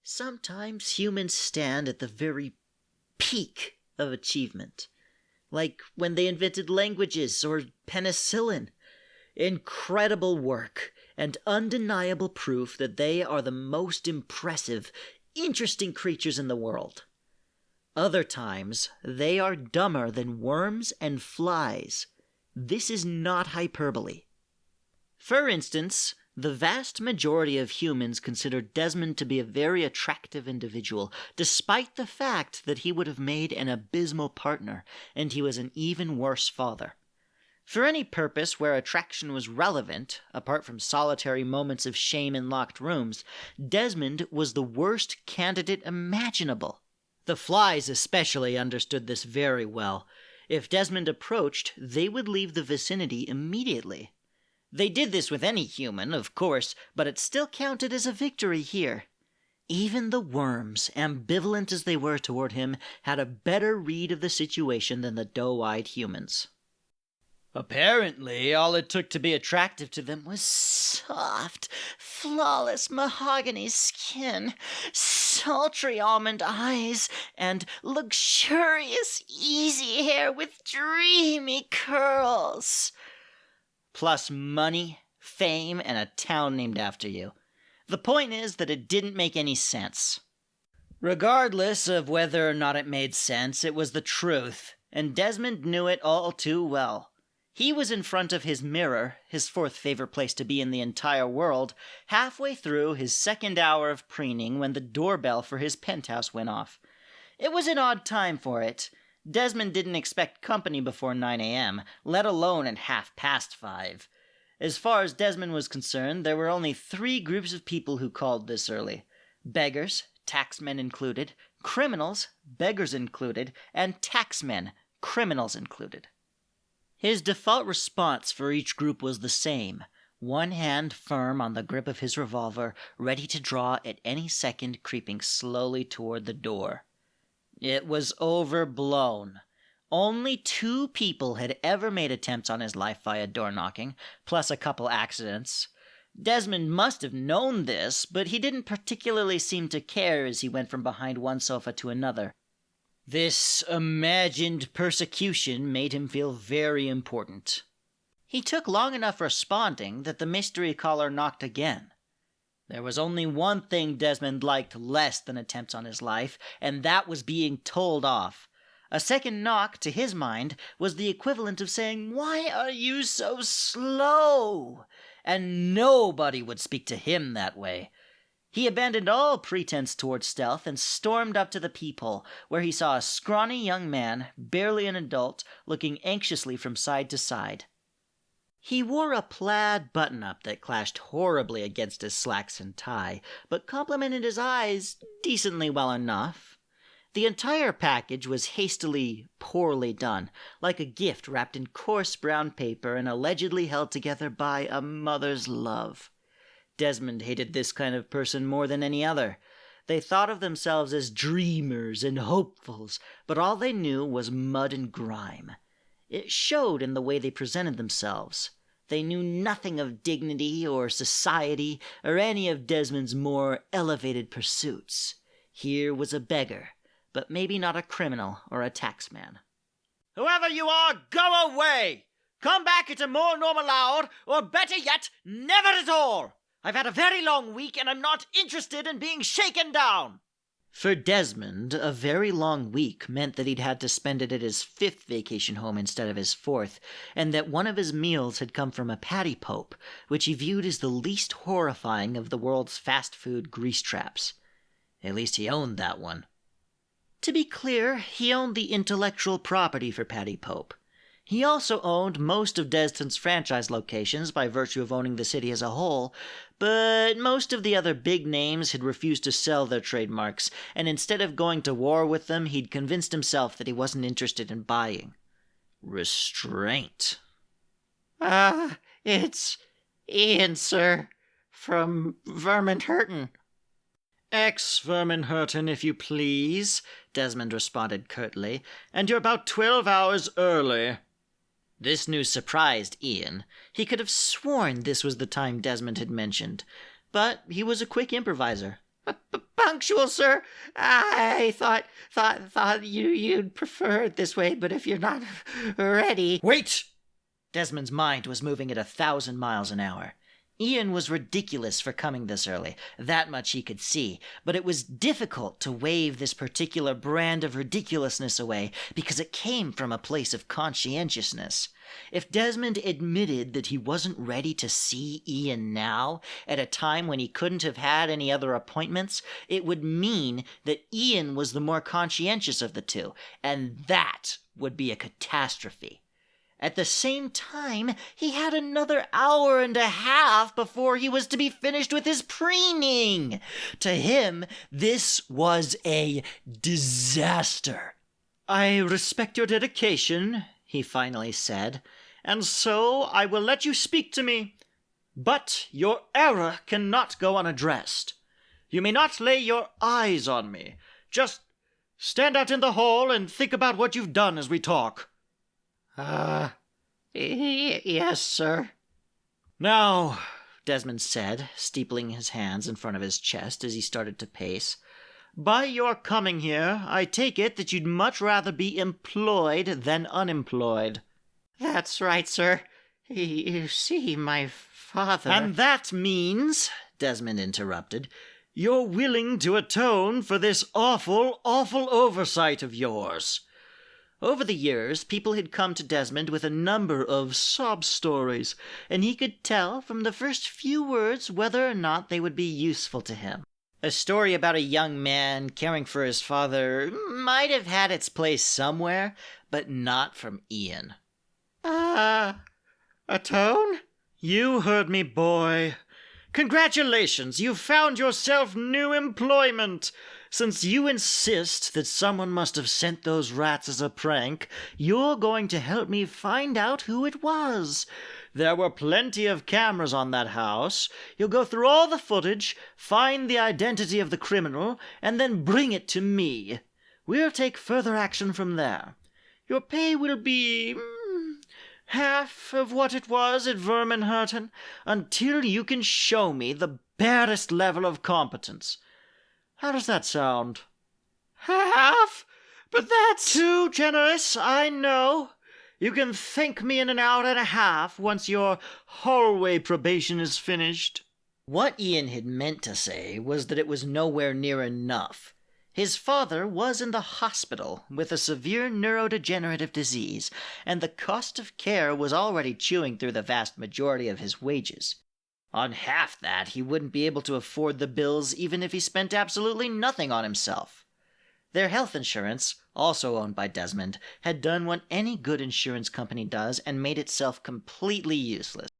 Sometimes humans stand at the very peak of achievement, like when they invented languages or penicillin. Incredible work and undeniable proof that they are the most impressive, interesting creatures in the world. Other times, they are dumber than worms and flies. This is not hyperbole. For instance, the vast majority of humans consider Desmond to be a very attractive individual, despite the fact that he would have made an abysmal partner, and he was an even worse father. For any purpose where attraction was relevant, apart from solitary moments of shame in locked rooms, Desmond was the worst candidate imaginable. The flies especially understood this very well. If Desmond approached, they would leave the vicinity immediately. They did this with any human, of course, but it still counted as a victory here. Even the worms, ambivalent as they were toward him, had a better read of the situation than the doe-eyed humans. Apparently, all it took to be attractive to them was soft, flawless mahogany skin, sultry almond eyes, and luxurious, easy hair with dreamy curls. Plus money, fame, and a town named after you. The point is that it didn't make any sense. Regardless of whether or not it made sense, it was the truth, and Desmond knew it all too well. He was in front of his mirror, his fourth favorite place to be in the entire world, halfway through his second hour of preening when the doorbell for his penthouse went off. It was an odd time for it. Desmond didn't expect company before 9 a.m., let alone at 5:30. As far as Desmond was concerned, there were only 3 groups of people who called this early. Beggars, taxmen included, criminals, beggars included, and taxmen, criminals included. His default response for each group was the same, one hand firm on the grip of his revolver, ready to draw at any second, creeping slowly toward the door. It was overblown. Only 2 people had ever made attempts on his life via door-knocking, plus a couple accidents. Desmond must have known this, but he didn't particularly seem to care as he went from behind one sofa to another. This imagined persecution made him feel very important. He took long enough responding that the mystery caller knocked again. There was only one thing Desmond liked less than attempts on his life, and that was being told off. A second knock, to his mind, was the equivalent of saying, "Why are you so slow?" And nobody would speak to him that way. He abandoned all pretense toward stealth and stormed up to the peephole, where he saw a scrawny young man, barely an adult, looking anxiously from side to side. He wore a plaid button-up that clashed horribly against his slacks and tie, but complemented his eyes decently well enough. The entire package was hastily, poorly done, like a gift wrapped in coarse brown paper and allegedly held together by a mother's love. Desmond hated this kind of person more than any other. They thought of themselves as dreamers and hopefuls, but all they knew was mud and grime. It showed in the way they presented themselves. They knew nothing of dignity or society or any of Desmond's more elevated pursuits. Here was a beggar, but maybe not a criminal or a taxman. "Whoever you are, go away! Come back at a more normal hour, or better yet, never at all! I've had a very long week, and I'm not interested in being shaken down!" For Desmond, a very long week meant that he'd had to spend it at his 5th vacation home instead of his 4th, and that one of his meals had come from a patty pope, which he viewed as the least horrifying of the world's fast food grease traps. At least he owned that one. To be clear, he owned the intellectual property for Patty Pope. He also owned most of Desmond's franchise locations by virtue of owning the city as a whole, but most of the other big names had refused to sell their trademarks, and instead of going to war with them, he'd convinced himself that he wasn't interested in buying. Restraint. It's Ian, sir, from Verminhurton. "Ex-Verminhurton, if you please," Desmond responded curtly, "and you're about 12 hours early." This news surprised Ian. He could have sworn this was the time Desmond had mentioned, but he was a quick improviser. Punctual, sir. I thought you'd prefer it this way, but if you're not ready. Wait! Desmond's mind was moving at 1,000 miles an hour. Ian was ridiculous for coming this early. That much he could see. But it was difficult to wave this particular brand of ridiculousness away because it came from a place of conscientiousness. If Desmond admitted that he wasn't ready to see Ian now, at a time when he couldn't have had any other appointments, it would mean that Ian was the more conscientious of the two, and that would be a catastrophe. At the same time, he had another hour and a half before he was to be finished with his preening. To him, this was a disaster. I respect your dedication, he finally said, and so I will let you speak to me. But your error cannot go unaddressed. You may not lay your eyes on me. Just stand out in the hall and think about what you've done as we talk. Yes, sir. Now, Desmond said, steepling his hands in front of his chest as he started to pace, by your coming here, I take it that you'd much rather be employed than unemployed. That's right, sir. You see, my father... And that means, Desmond interrupted, you're willing to atone for this awful oversight of yours. Over the years, people had come to Desmond with a number of sob stories, and he could tell from the first few words whether or not they would be useful to him. A story about a young man caring for his father might have had its place somewhere, but not from Ian. Atone? You heard me, boy. Congratulations, you've found yourself new employment. Since you insist that someone must have sent those rats as a prank, you're going to help me find out who it was. There were plenty of cameras on that house. You'll go through all the footage, find the identity of the criminal, and then bring it to me. We'll take further action from there. Your pay will be half of what it was at Vermanhurton, until you can show me the barest level of competence. How does that sound? Half? But that's... Too generous, I know. You can thank me in an hour and a half once your hallway probation is finished. What Ian had meant to say was that it was nowhere near enough. His father was in the hospital with a severe neurodegenerative disease, and the cost of care was already chewing through the vast majority of his wages. On half that, he wouldn't be able to afford the bills even if he spent absolutely nothing on himself. Their health insurance, also owned by Desmond, had done what any good insurance company does and made itself completely useless.